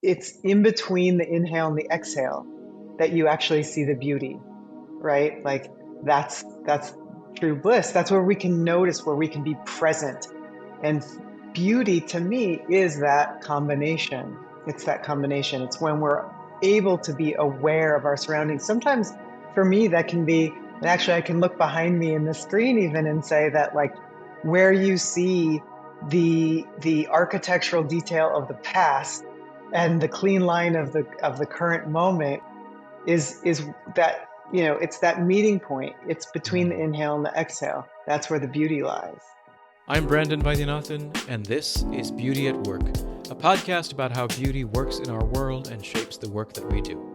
it's in between the inhale and the exhale that you actually see the beauty, right? Like that's true bliss. That's where we can notice, where we can be present. And beauty to me is that combination. It's that combination. It's when we're able to be aware of our surroundings. Sometimes for me, that can be, and actually I can look behind me in the screen even and say that, like, where you see the architectural detail of the past and the clean line of the current moment is that, it's that meeting point. It's between the inhale and the exhale. That's where the beauty lies. I'm Brandon Vaidyanathan, and this is Beauty at Work, a podcast about how beauty works in our world and shapes the work that we do.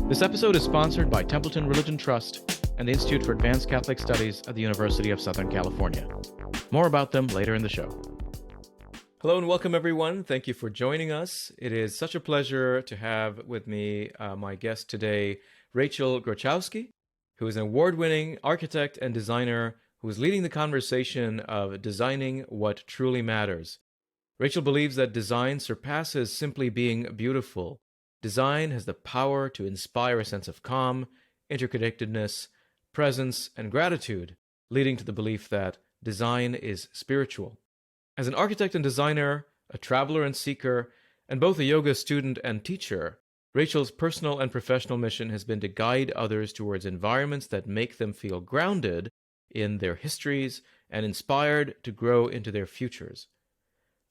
This episode is sponsored by Templeton Religion Trust and the Institute for Advanced Catholic Studies at the University of Southern California. More about them later in the show. Hello and welcome, everyone. Thank you for joining us. It is such a pleasure to have with me my guest today, Rachael Grochowski, who is an award-winning architect and designer who is leading the conversation of designing what truly matters. Rachael believes that design surpasses simply being beautiful. Design has the power to inspire a sense of calm, interconnectedness, presence, and gratitude, leading to the belief that design is spiritual. As an architect and designer, a traveler and seeker, and both a yoga student and teacher, Rachael's personal and professional mission has been to guide others towards environments that make them feel grounded in their histories and inspired to grow into their futures.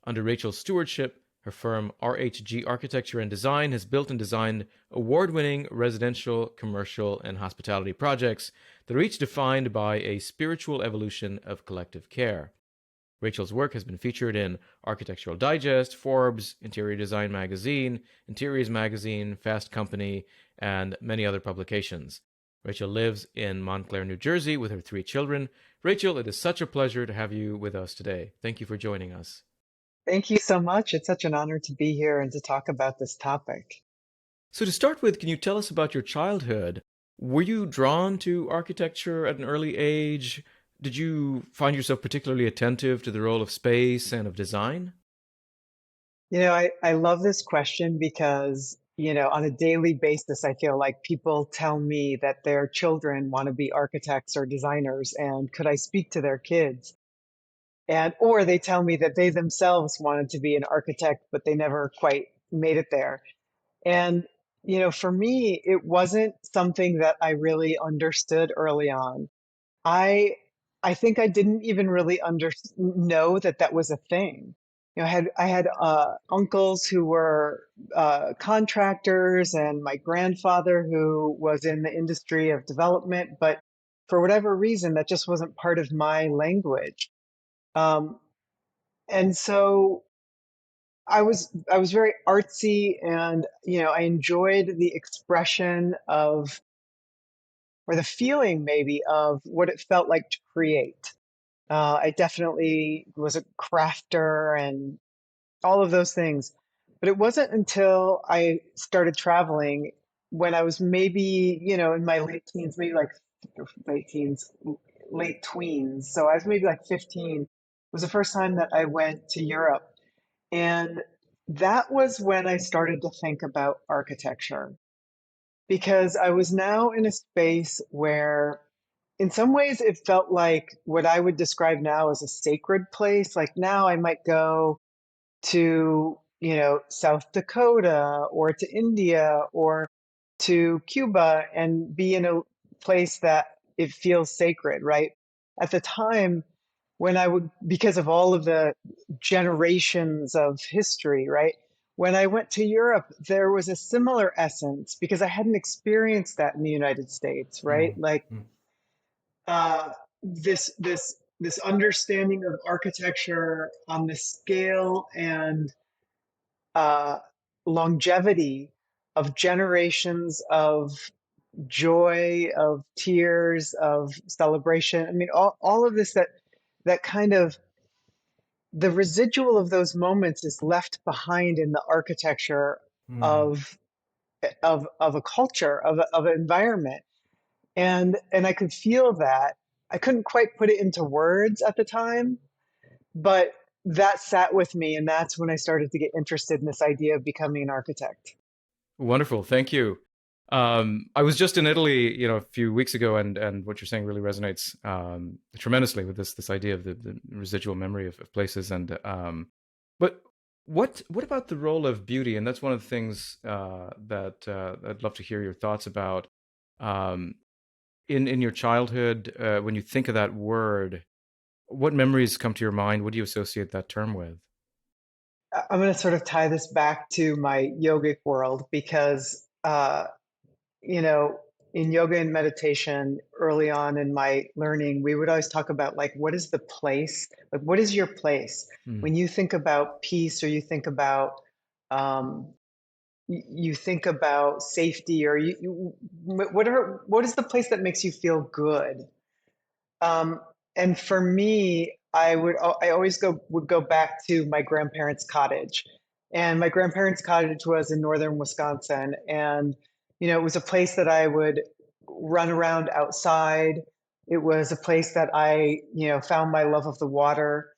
Under Rachael's stewardship, her firm RHG Architecture Design has built and designed award-winning residential, commercial, and hospitality projects that are each defined by a spiritual evolution of collective care. Rachael's work has been featured in Architectural Digest, Forbes, Interior Design Magazine, Interiors Magazine, Fast Company, and many other publications. Rachael lives in Montclair, New Jersey with her 3 children. Rachael, it is such a pleasure to have you with us today. Thank you for joining us. Thank you so much. It's such an honor to be here and to talk about this topic. So to start with, can you tell us about your childhood? Were you drawn to architecture at an early age? Did you find yourself particularly attentive to the role of space and of design? I love this question because, on a daily basis, I feel like people tell me that their children want to be architects or designers, and could I speak to their kids? And or they tell me that they themselves wanted to be an architect, but they never quite made it there. And, for me, it wasn't something that I really understood early on. I I think I didn't even really know that that was a thing. I had uncles who were contractors, and my grandfather who was in the industry of development, but for whatever reason, that just wasn't part of my language. Um, and so I was very artsy, and I enjoyed the expression of, or the feeling maybe, of what it felt like to create. I definitely was a crafter and all of those things. But it wasn't until I started traveling, when I was maybe, in my late teens, maybe like late teens, late tweens. So I was maybe like 15, was the first time that I went to Europe. And that was when I started to think about architecture, because I was now in a space where, in some ways, it felt like what I would describe now as a sacred place. Like now I might go to, South Dakota or to India or to Cuba and be in a place that it feels sacred, right? At the time, when I would, because of all of the generations of history, right? When I went to Europe, there was a similar essence because I hadn't experienced that in the United States, right? Like uh, this understanding of architecture on the scale and uh, longevity of generations of joy, of tears, of celebration. I mean, all of this, that kind of, the residual of those moments is left behind in the architecture Mm. of of a culture, of an environment. And I could feel that. I couldn't quite put it into words at the time, but that sat with me, and that's when I started to get interested in this idea of becoming an architect. Wonderful. Thank you. I was just in Italy, a few weeks ago, and what you're saying really resonates tremendously with this idea of the residual memory of places. But what about the role of beauty? And that's one of the things that I'd love to hear your thoughts about. Um, in your childhood, when you think of that word, what memories come to your mind? What do you associate that term with? I'm going to sort of tie this back to my yogic world because, you know, in yoga and meditation, early on in my learning, we would always talk about like, what is the place? Like, what is your place? Mm, When you think about peace or you think about, um, you think about safety or whatever, what is the place that makes you feel good? Um, and for me, I always would go back to my grandparents' cottage. And my grandparents' cottage was in northern Wisconsin. And, it was a place that I would run around outside. It was a place that I, found my love of the water.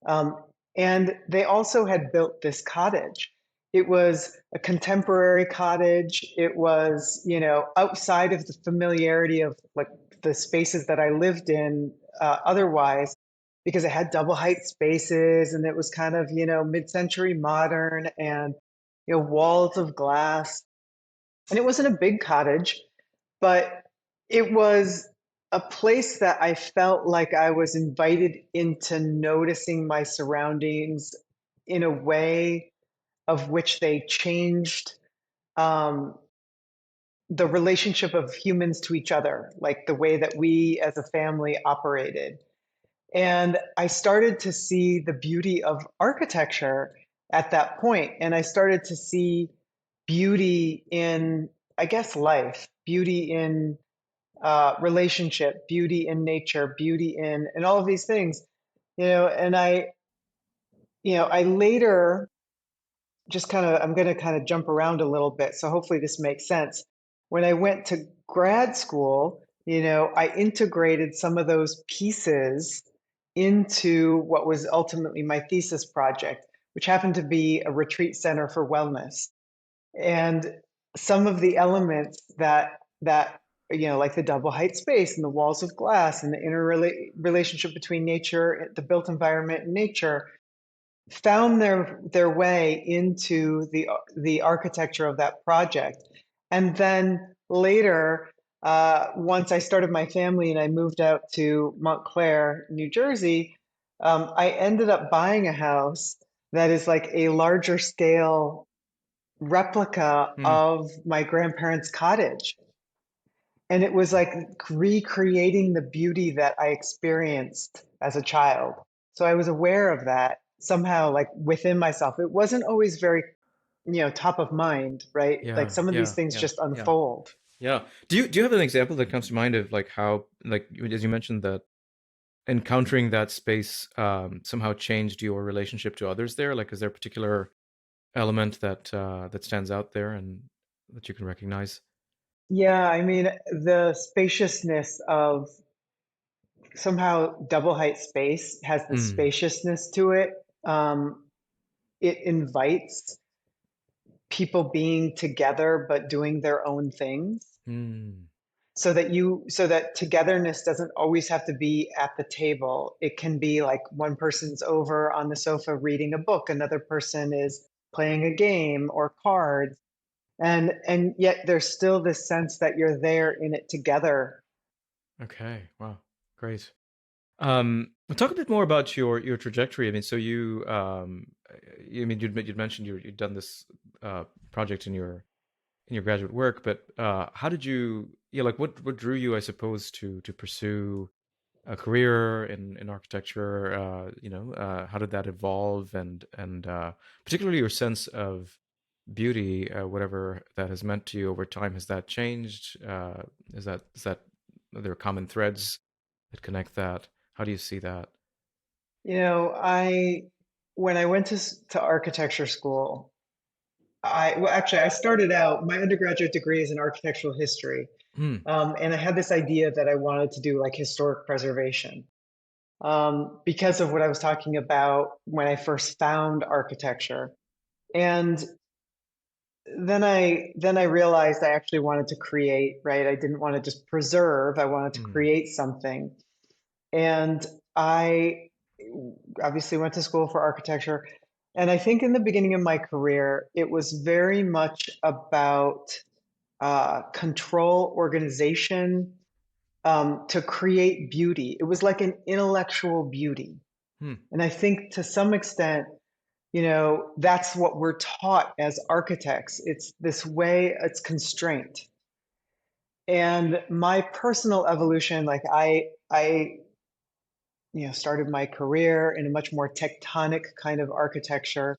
Um, and they also had built this cottage. It was a contemporary cottage. It was, outside of the familiarity of like the spaces that I lived in otherwise, because it had double height spaces and it was kind of, mid-century modern and, walls of glass. And it wasn't a big cottage, but it was a place that I felt like I was invited into noticing my surroundings in a way of which they changed um, the relationship of humans to each other, like the way that we as a family operated. And I started to see the beauty of architecture at that point. And I started to see beauty in, I guess, life, beauty in relationship, beauty in nature, beauty in, and all of these things, and I later just kind of, I'm going to kind of jump around a little bit. So hopefully this makes sense. When I went to grad school, I integrated some of those pieces into what was ultimately my thesis project, which happened to be a retreat center for wellness. And some of the elements that like the double height space and the walls of glass and the relationship between nature, the built environment and nature, found their way into the architecture of that project. And then later, once I started my family and I moved out to Montclair, New Jersey, I ended up buying a house that is like a larger scale replica mm, of my grandparents' cottage. And it was like recreating the beauty that I experienced as a child. So I was aware of that somehow, like within myself. It wasn't always very, top of mind, right? Like yeah, some of these yeah, things yeah, just yeah, unfold. yeah. Do you have an example that comes to mind of like how, like, as you mentioned, that encountering that space somehow changed your relationship to others there? Like, is there a particular element that stands out there and that you can recognize? Yeah, I mean, the spaciousness of somehow double height space has the Mm, spaciousness to it. Um, it invites people being together but doing their own things mm, so that togetherness doesn't always have to be at the table. It can be like one person's over on the sofa reading a book, another person is playing a game or cards, and yet there's still this sense that you're there in it together. okay, wow, great. Well, talk a bit more about your trajectory. I mean, so I mean, you'd mentioned you'd done this project in your graduate work, but how did you, yeah, like what drew you, I suppose, to pursue a career in architecture? How did that evolve, and particularly your sense of beauty, whatever that has meant to you over time, has that changed? Is that are there common threads that connect that? How do you see that? I when I went to architecture school, I started out, my undergraduate degree is in architectural history. Hmm. And I had this idea that I wanted to do like historic preservation. because of what I was talking about when I first found architecture. And then I realized I actually wanted to create, right? I didn't want to just preserve, I wanted to Mm. create something. And I obviously went to school for architecture. And I think in the beginning of my career, it was very much about control, organization, to create beauty. It was like an intellectual beauty. Hmm. And I think to some extent, that's what we're taught as architects. It's this way, it's constraint. And my personal evolution, like I started my career in a much more tectonic kind of architecture.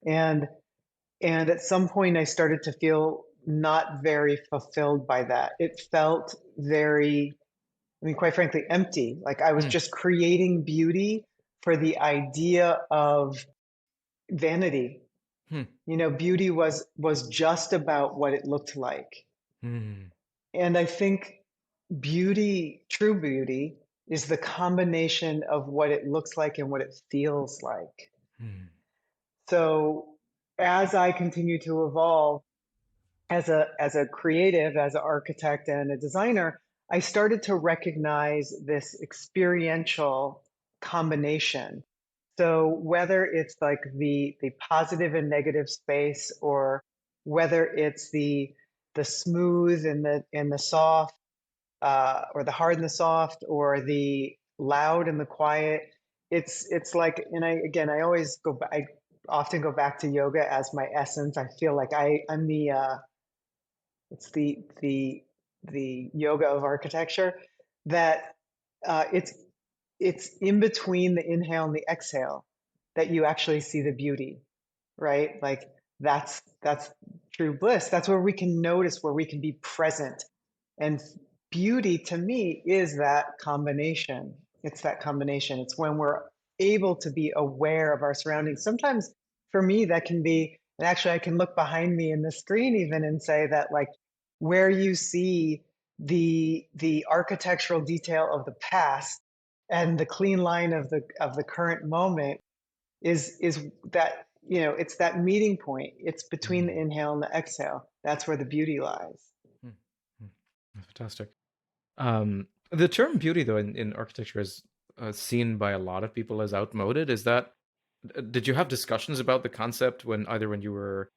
And and at some point I started to feel not very fulfilled by that. It felt very, I mean, quite frankly, empty. Like I was Hmm. just creating beauty for the idea of vanity. Hmm. Beauty was just about what it looked like. Hmm. And I think beauty, true beauty, is the combination of what it looks like and what it feels like. Hmm. So as I continue to evolve as a creative, as an architect and a designer, I started to recognize this experiential combination. So whether it's like the positive and negative space, or whether it's the smooth and the soft, or the hard and the soft, or the loud and the quiet, it's like, and I always I often go back to yoga as my essence. I feel like I'm it's the yoga of architecture, that it's in between the inhale and the exhale that you actually see the beauty, right? Like that's true bliss. That's where we can notice, where we can be present. And beauty to me is that combination. It's that combination. It's when we're able to be aware of our surroundings. Sometimes for me, that can be, and actually I can look behind me in the screen even and say that, like, where you see the architectural detail of the past and the clean line of the current moment is that, it's that meeting point. It's between the Hmm. inhale and the exhale. That's where the beauty lies. Hmm. Hmm. Fantastic. The term beauty, though, in architecture is seen by a lot of people as outmoded. Is that, did you have discussions about the concept when either when you were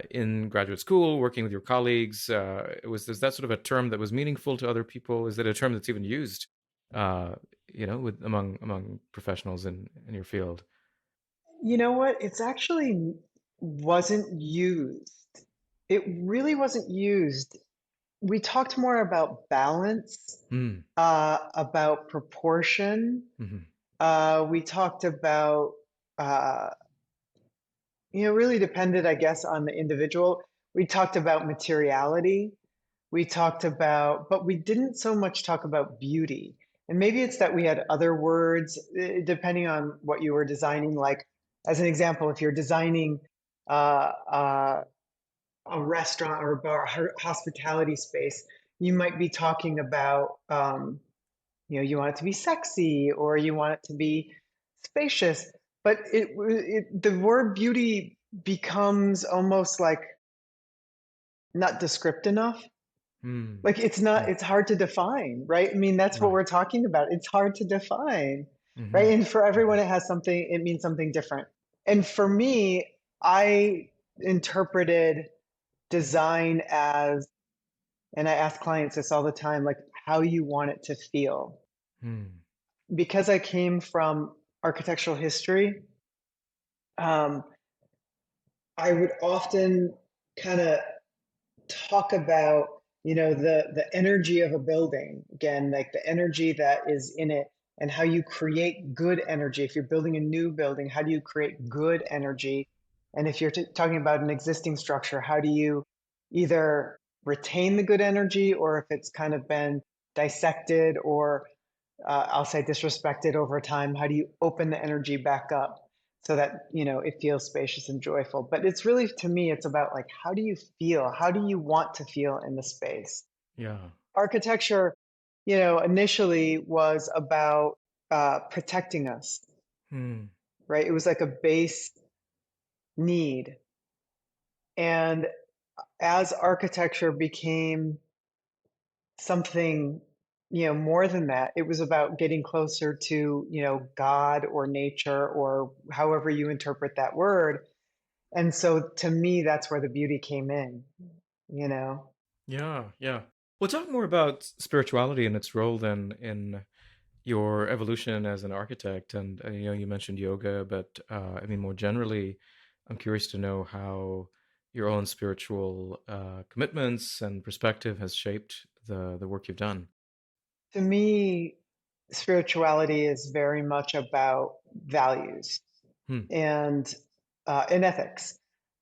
in graduate school, working with your colleagues? Was that sort of a term that was meaningful to other people? Is it a term that's even used, uh, with among professionals in your field? You know what? It's actually wasn't used. It really wasn't used. We talked more about balance, Hmm. about proportion. Hmm. We talked about, uh, really depended, I guess, on the individual. We talked about materiality. We talked about, but we didn't so much talk about beauty. And maybe it's that we had other words, depending on what you were designing. Like, as an example, if you're designing uh, uh, a restaurant or a bar, hospitality space, you might be talking about, you want it to be sexy, or you want it to be spacious. But the word beauty becomes almost like not descriptive enough. Hmm. Like it's not, Hmm. it's hard to define, right? I mean, that's what Right. we're talking about. It's hard to define, right? Hmm. And for everyone, Hmm. it has something, it means something different. And for me, I interpreted design as, and I ask clients this all the time, like how you want it to feel. Hmm. Because I came from architectural history, um, I would often kind of talk about, the energy of a building, again, like the energy that is in it, and how you create good energy. If you're building a new building, how do you create good energy? And if you're talking about an existing structure, how do you either retain the good energy, or if it's kind of been dissected, or I'll say disrespected over time, how do you open the energy back up so that, it feels spacious and joyful? But it's really, to me, it's about, like, how do you feel? How do you want to feel in the space? Yeah. Architecture, initially was about, protecting us, Hmm. right? It was like a base need. And as architecture became something, more than that, it was about getting closer to, God or nature or however you interpret that word. And so to me, that's where the beauty came in, you know. Yeah, yeah. Well, talk more about spirituality and its role then in your evolution as an architect. And you mentioned yoga, but I mean, more generally, I'm curious to know how your own spiritual commitments and perspective has shaped the work you've done. To me, spirituality is very much about values Hmm. and ethics.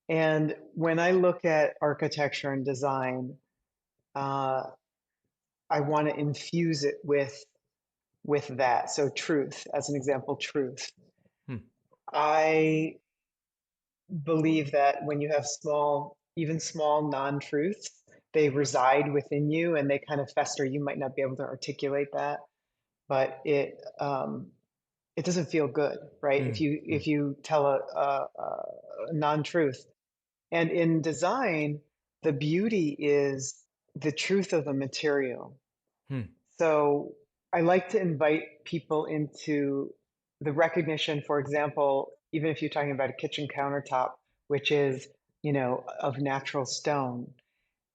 And when I look at architecture and design, uh, I want to infuse it with that. So truth, as an example, truth. Hmm. I believe that when you have small, even small non-truths, they reside within you and they kind of fester. You might not be able to articulate that, but it doesn't feel good, right? If Hmm. you Hmm. if you tell a non-truth. And in design, the beauty is the truth of the material. Hmm. So I like to invite people into the recognition, for example, even if you're talking about a kitchen countertop, which is, of natural stone.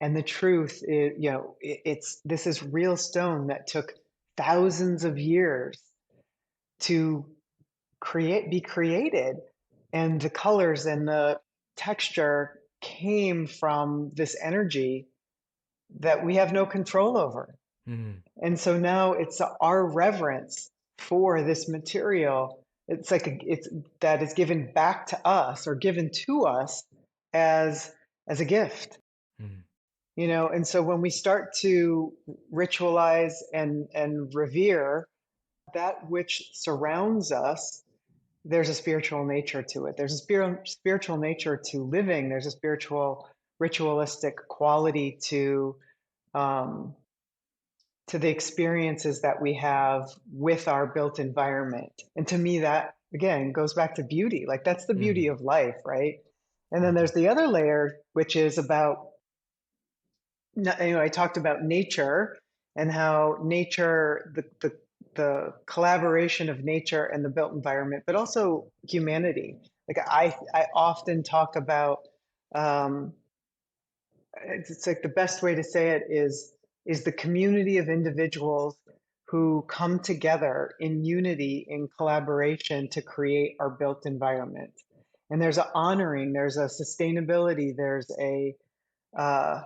And the truth is, it's this is real stone that took thousands of years to be created. And the colors and the texture came from this energy that we have no control over. Hmm. And so now it's our reverence for this material. It's like it's that is given back to us or given to us as a gift, Hmm. And so when we start to ritualize and revere that which surrounds us, there's a spiritual nature to it. There's a spiritual nature to living. There's a spiritual ritualistic quality um, to the experiences that we have with our built environment. And to me, that again goes back to beauty. Like that's the beauty Hmm. of life, right? And then Hmm. there's the other layer, which is about, I talked about nature and how nature, the collaboration of nature and the built environment, but also humanity. Like I often talk about, um, it's like the best way to say it is the community of individuals who come together in unity in collaboration to create our built environment. And there's a honoring, there's a sustainability, there's a uh,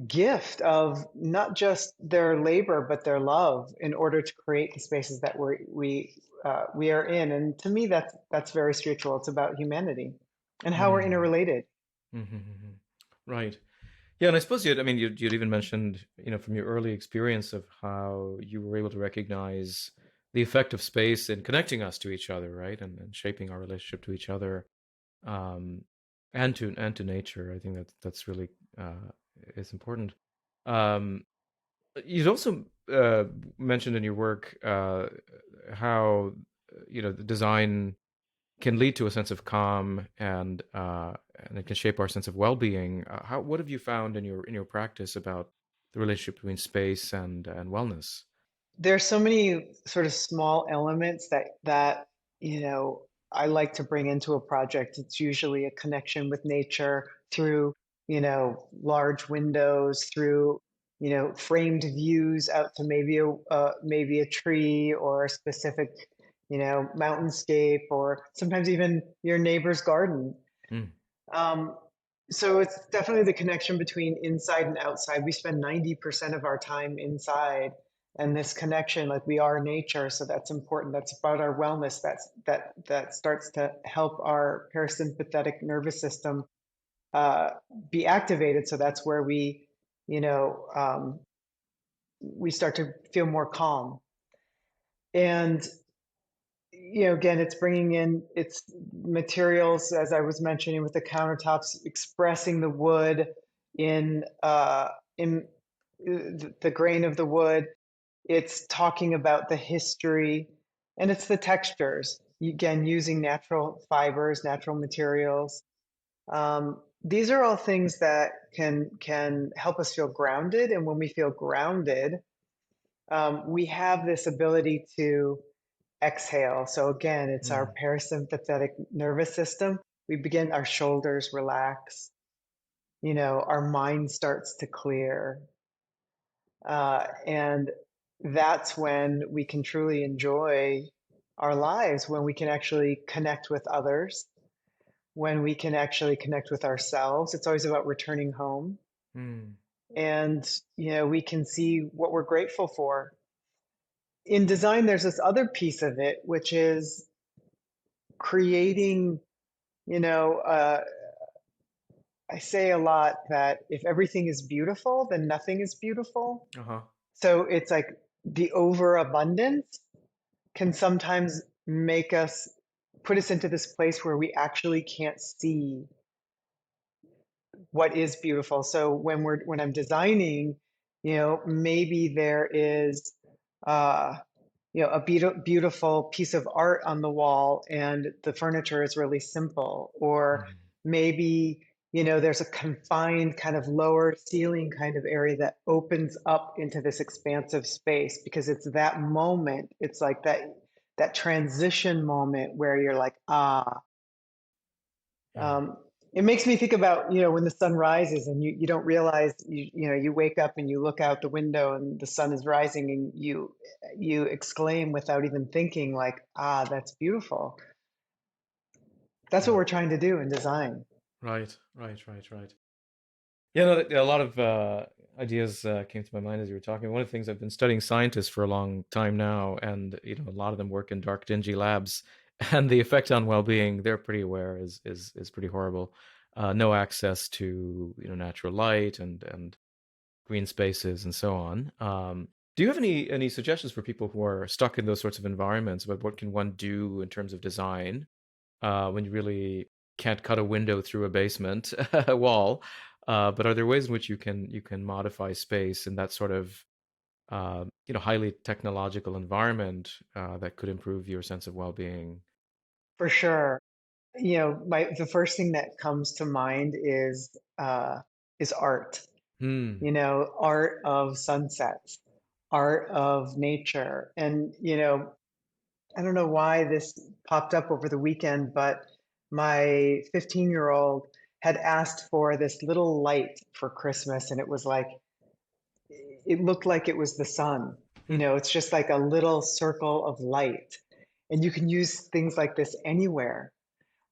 gift of not just their labor but their love in order to create the spaces that we are in. And to me, that's very spiritual. It's about humanity and how we're Hmm. interrelated. Hmm. Hmm. Right. Yeah, and I suppose you'd even mentioned, from your early experience of how you were able to recognize the effect of space in connecting us to each other, right, and shaping our relationship to each other, um, and to nature. I think that's really is important. Um, you'd also mentioned in your work how the design can lead to a sense of calm and it can shape our sense of well-being. What have you found in your practice about the relationship between space and wellness? There's so many sort of small elements that you know I like to bring into a project. It's usually a connection with nature through large windows, through framed views out to maybe a tree or a specific mountainscape, or sometimes even your neighbor's garden. Mm, um, so it's definitely the connection between inside and outside. We spend 90% of our time inside, and this connection, like we are nature, so that's important. That's about our wellness. That starts to help our parasympathetic nervous system uh, be activated. So that's where you know, um, we start to feel more calm. And again, it's bringing in its materials, as I was mentioning, with the countertops, expressing the wood in in the grain of the wood. It's talking about the history. And it's the textures. Again, using natural fibers, natural materials. These are all things that can help us feel grounded. And when we feel grounded, we have this ability to exhale. So again, it's our Mm. parasympathetic nervous system. We begin, our shoulders relax, our mind starts to clear. And that's when we can truly enjoy our lives, when we can actually connect with others, when we can actually connect with ourselves. It's always about returning home. Mm. And, we can see what we're grateful for. In design, there's this other piece of it, which is creating, you know, uh, I say a lot that if everything is beautiful, then nothing is beautiful. Uh-huh. So it's like the overabundance can sometimes make us put us into this place where we actually can't see what is beautiful. So when I'm designing, maybe there is uh a beautiful piece of art on the wall and the furniture is really simple, or Mm. maybe there's a confined kind of lower ceiling kind of area that opens up into this expansive space, because it's that moment, it's like that transition moment where you're like, Yeah. um, it makes me think about, when the sun rises and you don't realize, you wake up and you look out the window and the sun is rising and you exclaim without even thinking, like, that's beautiful. That's what Yeah. we're trying to do in design. Right. Right. Right. Right. Yeah, no, a lot of ideas came to my mind as you were talking. One of the things, I've been studying scientists for a long time now, and a lot of them work in dark, dingy labs, and the effect on well-being, they're pretty aware, is pretty horrible. No access to natural light and green spaces and so on. Do you have any suggestions for people who are stuck in those sorts of environments about what can one do in terms of design when you really can't cut a window through a basement wall? But are there ways in which you can modify space in that sort of highly technological environment that could improve your sense of well-being? For sure. The first thing that comes to mind is art. Hmm. Art of sunsets, art of nature. And I don't know why this popped up over the weekend, but my 15-year-old had asked for this little light for Christmas, and it looked like it was the sun. It's just like a little circle of light. And you can use things like this anywhere.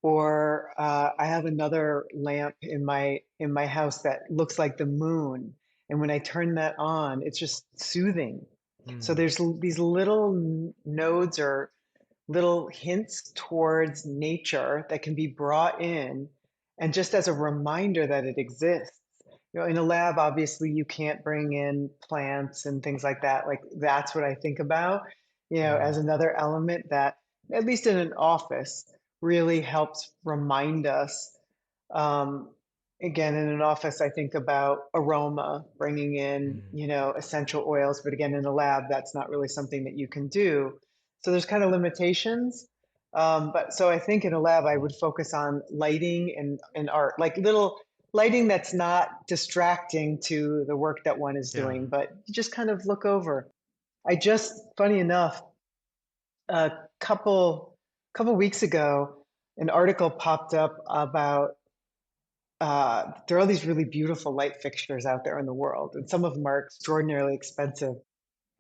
Or I have another lamp in my house that looks like the moon, and when I turn that on, it's just soothing. So Hmm. there's these little nodes or little hints towards nature that can be brought in, and just as a reminder that it exists. In a lab, obviously, you can't bring in plants and things like that. Like, that's what I think about, Yeah. as another element that, at least in an office, really helps remind us. Um, Again, in an office, I think about aroma, bringing in, Hmm. essential oils. But again, in a lab, that's not really something that you can do. So there's kind of limitations. But so I think in a lab, I would focus on lighting and art, like little lighting that's not distracting to the work that one is Yeah. doing, but you just kind of look over. Funny enough, a couple weeks ago, an article popped up about there are all these really beautiful light fixtures out there in the world, and some of them are extraordinarily expensive.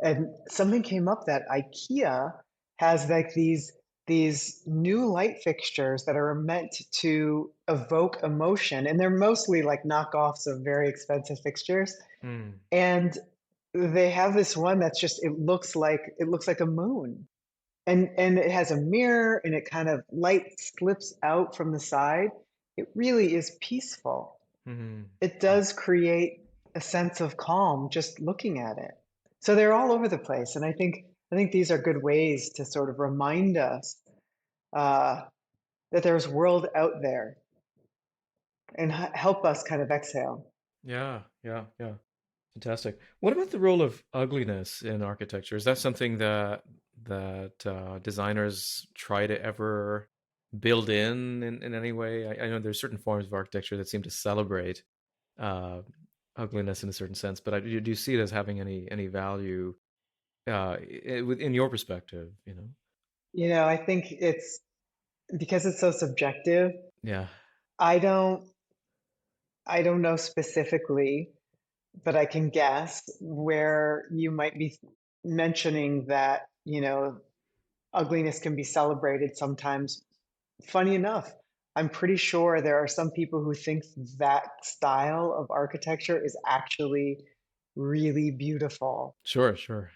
And something came up that IKEA has like these new light fixtures that are meant to evoke emotion, and they're mostly like knockoffs of very expensive fixtures. Hmm. And they have this one that's just, it looks like a moon, and it has a mirror, and it kind of light slips out from the side. It really is peaceful. Hmm. It does create a sense of calm just looking at it. So they're all over the place, and I think these are good ways to sort of remind us uh, that there's world out there, and help us kind of exhale. Yeah. Yeah. Yeah. Fantastic. What about the role of ugliness in architecture? Is that something that designers try to ever build in any way? I know there's certain forms of architecture that seem to celebrate uh, ugliness in a certain sense, but do you see it as having any value in your perspective? You know? I think it's because it's so subjective. Yeah. I don't I don't know specifically, but I can guess where you might be mentioning that, ugliness can be celebrated sometimes. Funny enough, I'm pretty sure there are some people who think that style of architecture is actually really beautiful. Sure. Sure.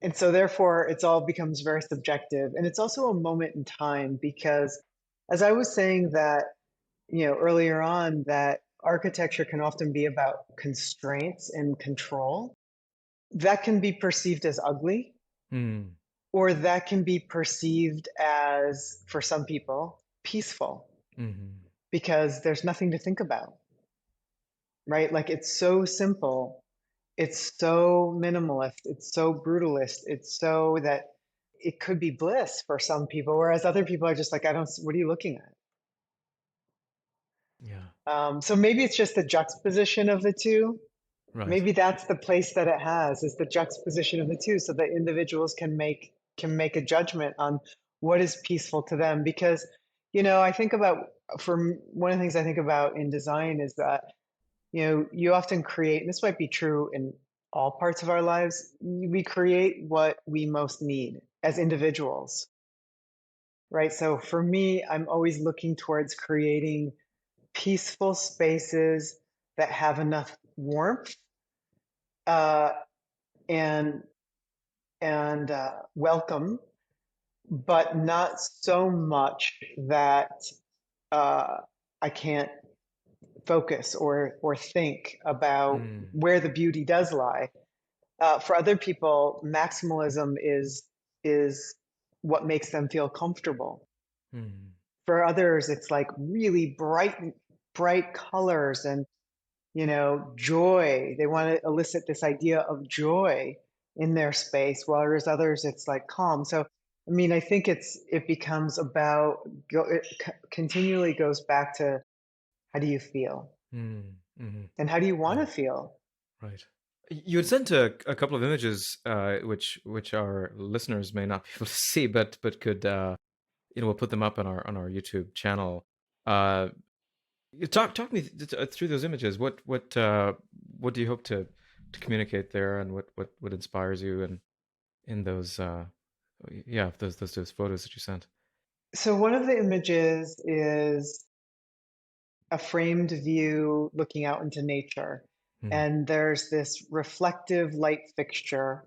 And so therefore it's all becomes very subjective. And it's also a moment in time because as I was saying that, earlier on that architecture can often be about constraints and control. That can be perceived as ugly, Mm, or that can be perceived as, for some people, peaceful hmm. because there's nothing to think about, right? Like it's so simple, it's so minimalist, it's so brutalist, it's so that it could be bliss for some people, whereas other people are just like, I don't, what are you looking at? Yeah. So maybe it's just the juxtaposition of the two. Right. Maybe that's the place that it has is the juxtaposition of the two, so that individuals can make a judgment on what is peaceful to them. Because, I think about one of the things I think about in design is that, you often create, and this might be true in all parts of our lives, we create what we most need as individuals, right? So for me, I'm always looking towards creating peaceful spaces that have enough warmth uh, and welcome, but not so much that uh, I can't focus or think about Mm, where the beauty does lie. For other people, maximalism is what makes them feel comfortable. mm, For others, it's like really bright colors and joy. They want to elicit this idea of joy in their space, whereas others, it's like calm. So, I mean, I think it becomes about continually goes back to how do you feel mm, mm. and how do you want to Yeah. feel. Right. You had sent a couple of images, which our listeners may not be able to see, but could we'll put them up on our YouTube channel. Uh, talk me through those images. What do you hope to communicate there, and what inspires you in those yeah those photos that you sent. So, one of the images is a framed view looking out into nature. Mm, And there's this reflective light fixture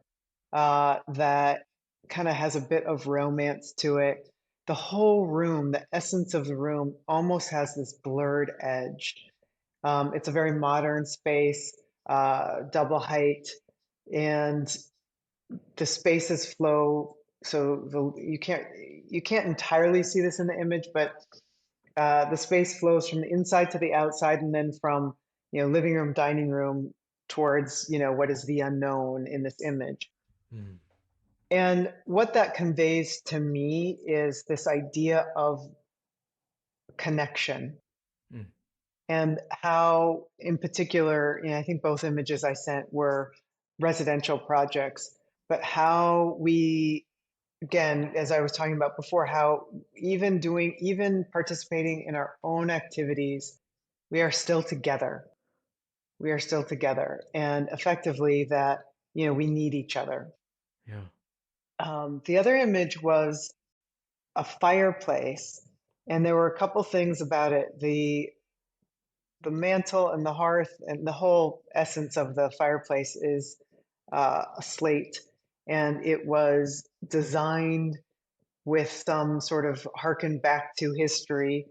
that kind of has a bit of romance to it. The whole room, the essence of the room, almost has this blurred edge. It's a very modern space, double height, and the spaces flow. So you can't entirely see this in the image, but the space flows from the inside to the outside, and then from living room, dining room towards what is the unknown in this image. mm, And what that conveys to me is this idea of connection, mm, and how, in particular, I think both images I sent were residential projects, but how we, again, as I was talking about before, how even participating in our own activities, we are still together. We are still together, and effectively that we need each other. yeah. The other image was a fireplace, and there were a couple things about it. The mantle and the hearth and the whole essence of the fireplace is a slate, and it was designed with some sort of harken back to history.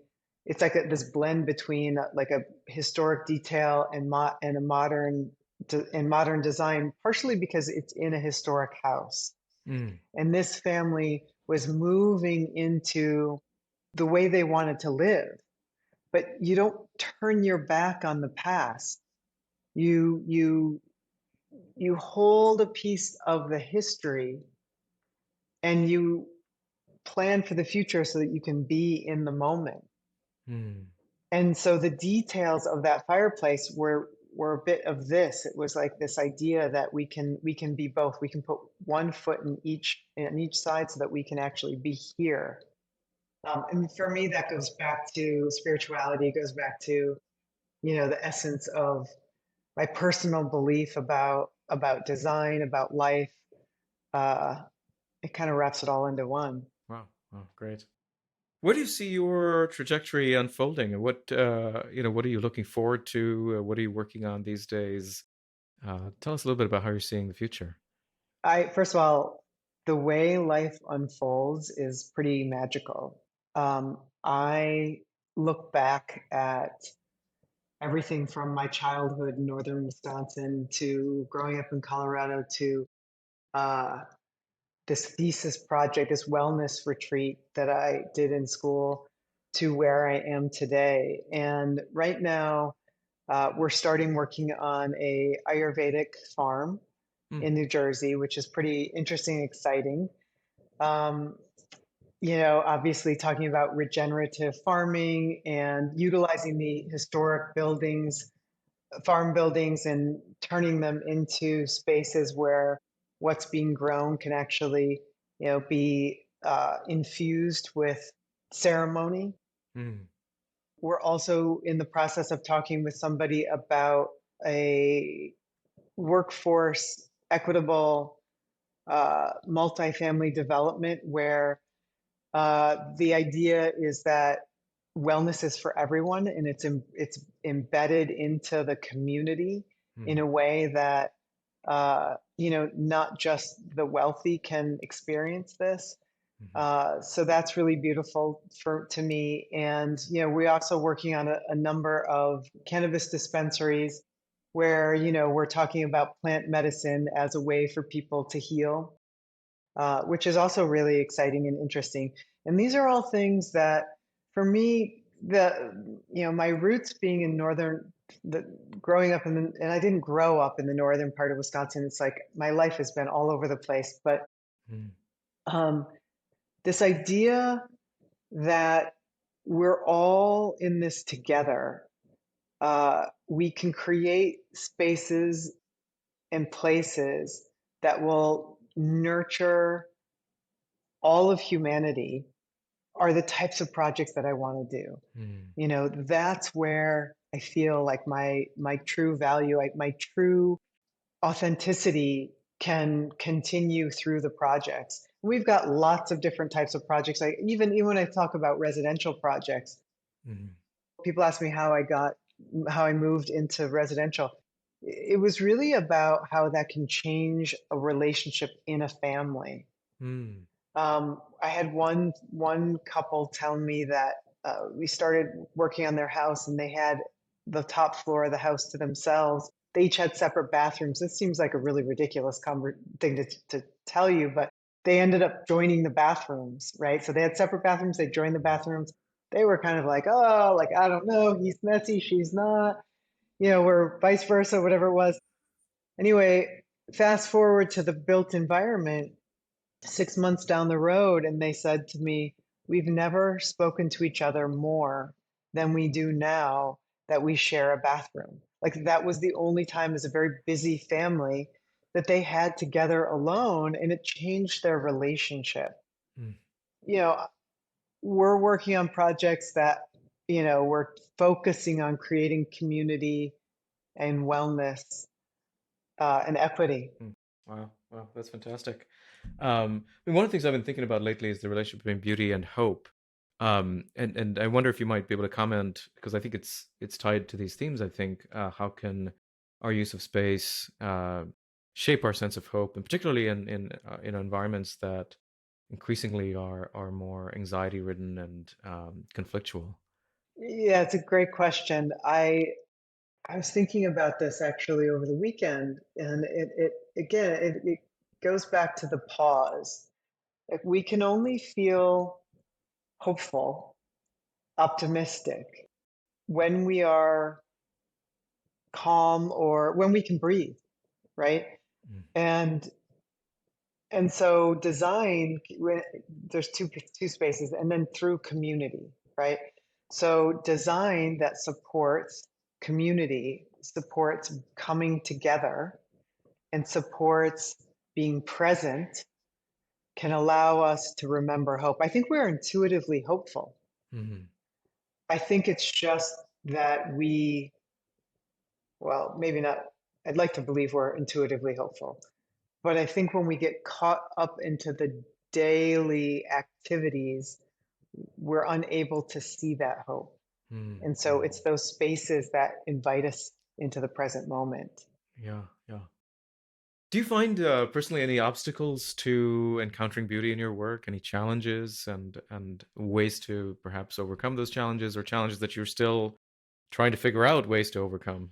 It's like this blend between like a historic detail and a modern design, partially because it's in a historic house. Mm, And this family was moving into the way they wanted to live. But you don't turn your back on the past. You you hold a piece of the history and you plan for the future so that you can be in the moment. Mm. And so the details of that fireplace were a bit of this. It was like this idea that we can be both. We can put one foot in each side so that we can actually be here. And for me, that goes back to spirituality. It goes back to, the essence of my personal belief about design, about life. Uh, it kind of wraps it all into one. Wow. Wow. Great. Where do you see your trajectory unfolding? And what are you looking forward to? What are you working on these days? Tell us a little bit about how you're seeing the future. I First of all, the way life unfolds is pretty magical. I look back at everything from my childhood in northern Wisconsin to growing up in Colorado to uh, this thesis project, this wellness retreat that I did in school to where I am today. And right now, we're starting working on a Ayurvedic farm Mm. in New Jersey, which is pretty interesting and exciting. Um, Obviously talking about regenerative farming and utilizing the historic buildings, farm buildings, and turning them into spaces where what's being grown can actually, be infused with ceremony. Mm. We're also in the process of talking with somebody about a workforce equitable multifamily development where the idea is that wellness is for everyone, and it's embedded into the community in Mm. a way that not just the wealthy can experience this. Mhm. So that's really beautiful to me. And we're also working on a number of cannabis dispensaries where we're talking about plant medicine as a way for people to heal, which is also really exciting and interesting. And these are all things that, for me, my roots being in the growing up and I didn't grow up in the northern part of Wisconsin. It's like my life has been all over the place. But Mm. um, this idea that we're all in this together, we can create spaces and places that will nurture all of humanity are the types of projects that I want to do. Mm. That's where I feel like my true value, like my true authenticity can continue through the projects. We've got lots of different types of projects. Even when I talk about residential projects, Mm. people ask me how I moved into residential. It was really about how that can change a relationship in a family. Mm. I had one couple tell me that we started working on their house and they had the top floor of the house to themselves. They each had separate bathrooms. This seems like a really ridiculous thing to tell you, but they ended up joining the bathrooms, right? So they had separate bathrooms. They joined the bathrooms. They were kind of like, oh, like I don't know, he's messy, she's not, or vice versa, whatever it was. Anyway, fast forward to the built environment 6 months down the road, and they said to me, "We've never spoken to each other more than we do now that we share a bathroom." Like that was the only time as a very busy family that they had together alone, and it changed their relationship. Mm. You know, we're working on projects that, we're focusing on creating community and wellness and equity. Mm. Wow. Wow. That's fantastic. One of the things I've been thinking about lately is the relationship between beauty and hope. And I wonder if you might be able to comment because I think it's tied to these themes. I think how can our use of space shape our sense of hope, and particularly in environments that increasingly are more anxiety ridden and conflictual. Yeah, it's a great question. I was thinking about this actually over the weekend, and it again, it goes back to the pause. Like we can only feel hopeful, optimistic when we are calm or when we can breathe, right? Mm. And and so design, there's two spaces, and then through community, right? So design that supports community, supports coming together, and supports being present can allow us to remember hope. I think we're intuitively hopeful. Mhm. I think it's just that well, maybe not. I'd like to believe we're intuitively hopeful. But I think when we get caught up into the daily activities, we're unable to see that hope. Mm. And so Mm. it's those spaces that invite us into the present moment. Yeah, yeah. Do you find personally any obstacles to encountering beauty in your work? Any challenges and ways to perhaps overcome those challenges, or challenges that you're still trying to figure out ways to overcome?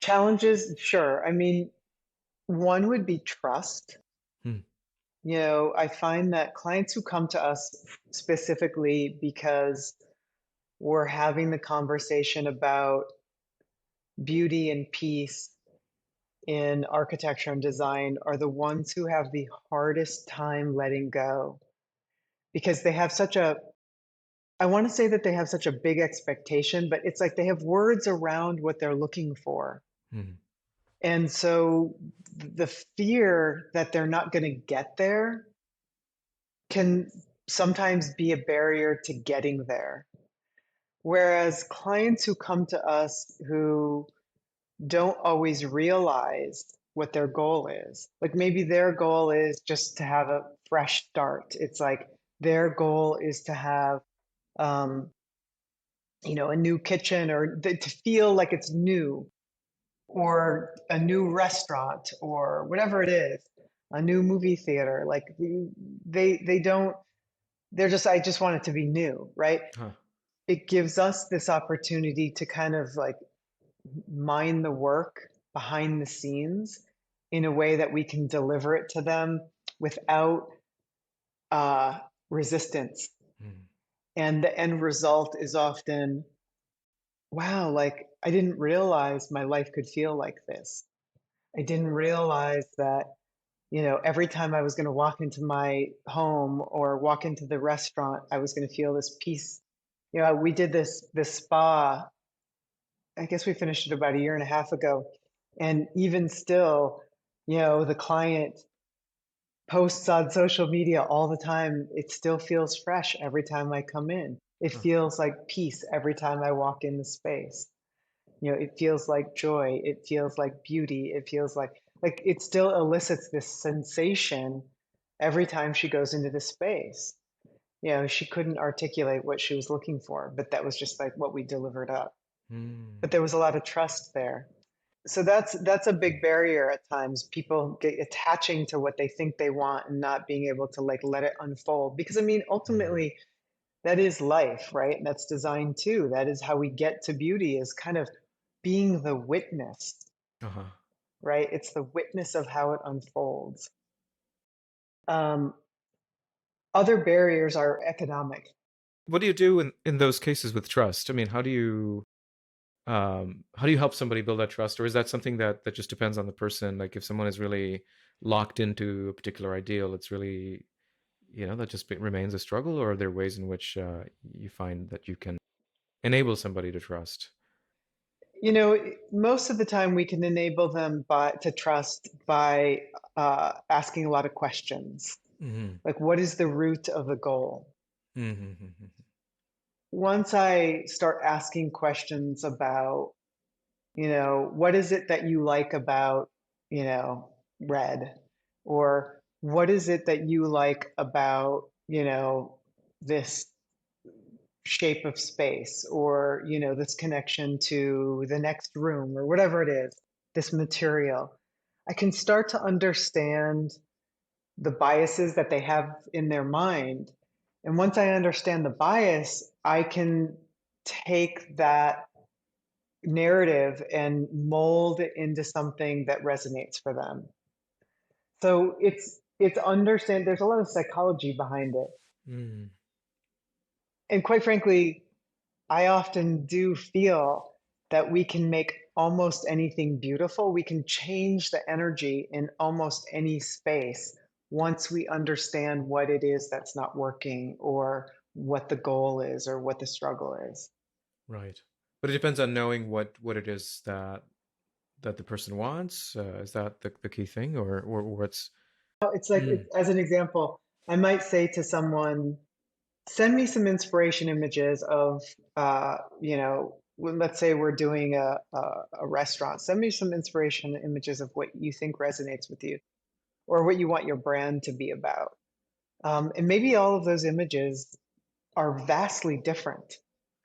Challenges, sure. I mean, one would be trust. Hmm. I find that clients who come to us specifically because we're having the conversation about beauty and peace in architecture and design are the ones who have the hardest time letting go because they have such a I want to say that they have such a big expectation, but it's like they have words around what they're looking for. Hmm. And so the fear that they're not going to get there can sometimes be a barrier to getting there. Whereas clients who come to us who don't always realize what their goal is. Like maybe their goal is just to have a fresh start. It's like their goal is to have, um, a new kitchen or to feel like it's new or a new restaurant or whatever it is, a new movie theater. Like they don't, they're just, I just want it to be new, right? Huh. It gives us this opportunity to kind of like mind the work behind the scenes in a way that we can deliver it to them without uh, resistance. Hmm. And the end result is often, wow, like I didn't realize my life could feel like this. I didn't realize that, every time I was going to walk into my home or walk into the restaurant, I was going to feel this peace. We did this spa. I guess we finished it about a year and a half ago. And even still, the client posts on social media all the time. It still feels fresh every time I come in. It Huh. feels like peace every time I walk in the space. It feels like joy. It feels like beauty. It feels like it still elicits this sensation every time she goes into the space. She couldn't articulate what she was looking for, but that was just like what we delivered up. Hmm. But there was a lot of trust there. So that's a big barrier at times. People get attaching to what they think they want and not being able to like let it unfold. Because I mean, Hmm. ultimately, that is life, right? And that's design too. That is how we get to beauty is kind of being the witness, Uh-huh. right? It's the witness of how it unfolds. Um, Other barriers are economic. What do you do in those cases with trust? I mean, how do you help somebody build that trust, or is that something that just depends on the person? Like if someone is really locked into a particular ideal, it's really, that just remains a struggle, or are there ways in which you find that you can enable somebody to trust? Most of the time we can enable them to trust by asking a lot of questions. Hmm. Like, what is the root of the goal? Hmm. Once I start asking questions about, what is it that you like about, red? Or what is it that you like about, this shape of space? Or, this connection to the next room or whatever it is, this material. I can start to understand the biases that they have in their mind. And once I understand the bias, I can take that narrative and mold it into something that resonates for them. So it's understand there's a lot of psychology behind it. Mm. And quite frankly, I often do feel that we can make almost anything beautiful. We can change the energy in almost any space once we understand what it is that's not working or what the goal is or what the struggle is. Right. But it depends on knowing what it is that the person wants. Is that the key thing, or what's? It's like, Mm. as an example, I might say to someone, send me some inspiration images of, let's say we're doing a restaurant. Send me some inspiration images of what you think resonates with you or what you want your brand to be about. And maybe all of those images are vastly different,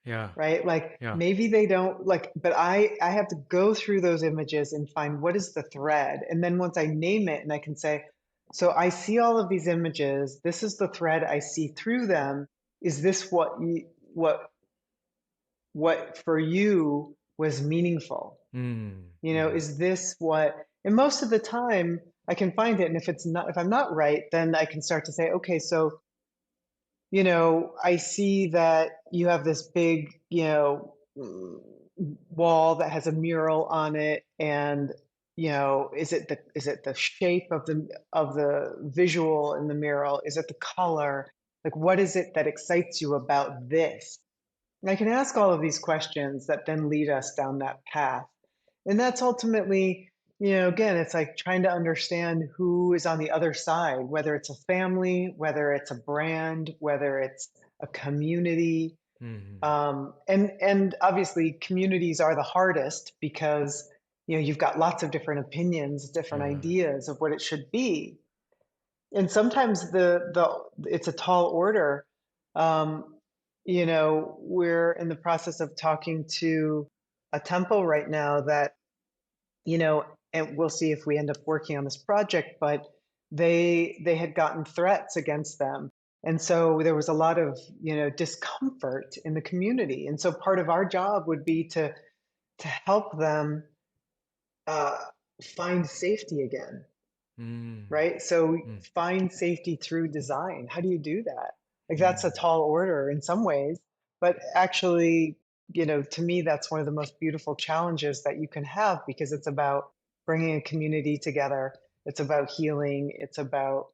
Yeah. right? Like Yeah. maybe they don't like, but I have to go through those images and find what is the thread. And then once I name it and I can say, so I see all of these images, this is the thread I see through them. Is this what for you was meaningful? Mm. You know, Mm. is this what, and most of the time I can find it. And if I'm not right, then I can start to say, okay, so I see that you have this big, wall that has a mural on it, and is it the shape of the visual in the mural? Is it the color? Like, what is it that excites you about this? And I can ask all of these questions that then lead us down that path. And that's ultimately, again, it's like trying to understand who is on the other side, whether it's a family, whether it's a brand, whether it's a community. Mm. And obviously communities are the hardest because you've got lots of different opinions, different Yeah. ideas of what it should be. And sometimes it's a tall order. Um, we're in the process of talking to a temple right now that and we'll see if we end up working on this project, but they had gotten threats against them. And so there was a lot of, discomfort in the community. And so part of our job would be to help them uh, find safety again, Mm. right? So Mm. find safety through design. How do you do that? Like that's a Mm. tall order in some ways, but actually, to me, that's one of the most beautiful challenges that you can have because it's about bringing a community together. It's about healing. It's about,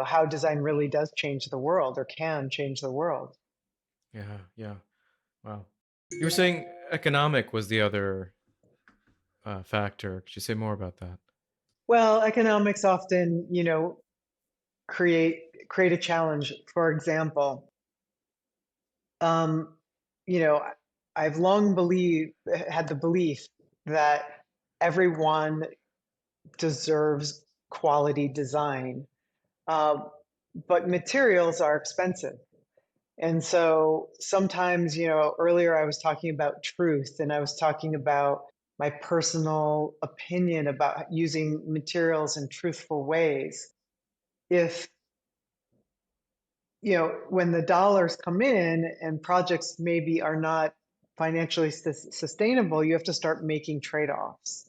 how design really does change the world or can change the world. Yeah. Yeah. Wow. You were saying economic was the other factor. Could you say more about that? Well, economics often, create a challenge. For example, Um, you know, I've long had the belief that everyone deserves quality design, uh, but materials are expensive. And so sometimes, earlier I was talking about truth and I was talking about my personal opinion about using materials in truthful ways. If when the dollars come in and projects maybe are not financially sustainable, you have to start making trade-offs.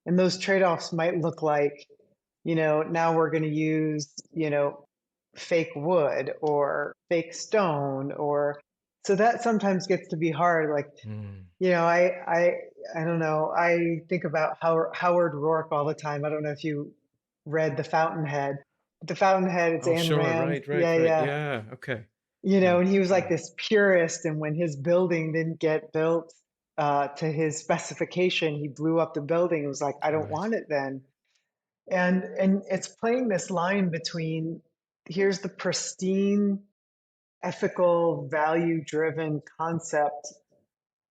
And those trade-offs might look like, now we're going to use, fake wood or fake stone or so that sometimes gets to be hard. Like, Mm. I don't know. I think about Howard Rourke all the time. I don't know if you read The Fountainhead. The Fountainhead, it's Oh, Ayn sure. Rand. Right. Right. Yeah, Right. yeah. Yeah. Okay. You know, Yeah. and he was like Yeah. this purist, and when his building didn't get built to his specification, he blew up the building. It was like, I don't Right. want it then. And it's playing this line between here's the pristine, ethical, value-driven concept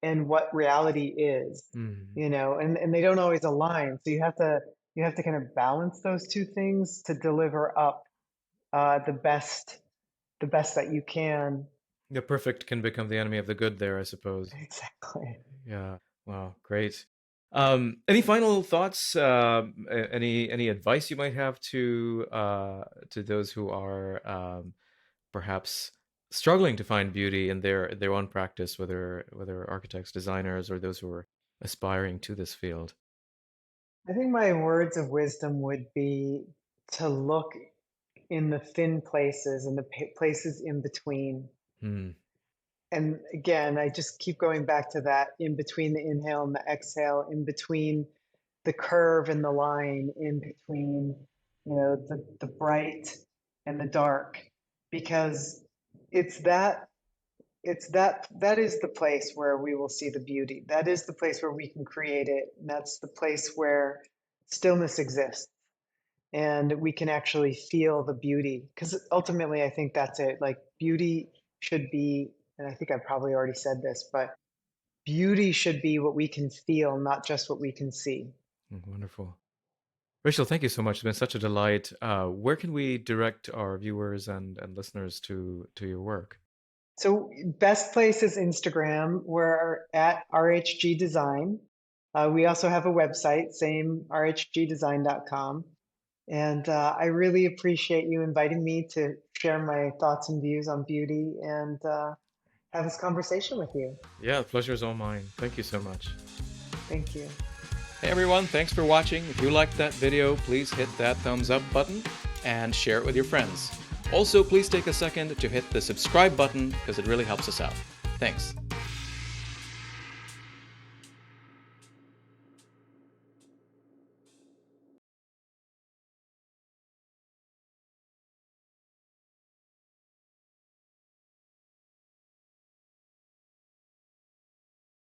and what reality is, Mm. and they don't always align. So you have to kind of balance those two things to deliver up the best that you can. The perfect can become the enemy of the good there, I suppose. Exactly. Yeah. Wow. Great. Any final thoughts? Any advice you might have to those who are perhaps struggling to find beauty in their own practice, whether architects, designers, or those who are aspiring to this field? I think my words of wisdom would be to look in the thin places and the places in between. Hmm. and again, I just keep going back to that in between the inhale and the exhale, in between the curve and the line, in between, the bright and the dark, because it's that that is the place where we will see the beauty. That is the place where we can create it. And that's the place where stillness exists and we can actually feel the beauty. Because ultimately, I think that's it. Like beauty should be, and I think I probably already said this, but beauty should be what we can feel, not just what we can see. Wonderful. Rachel, thank you so much. It's been such a delight. Where can we direct our viewers and listeners to your work? So best place is Instagram. We're at RHG Design. We also have a website, same rhgdesign.com. And I really appreciate you inviting me to share my thoughts and views on beauty and have this conversation with you. Yeah, the pleasure is all mine. Thank you so much. Thank you. Hey everyone, thanks for watching. If you liked that video, please hit that thumbs up button and share it with your friends. Also, please take a second to hit the subscribe button because it really helps us out. Thanks.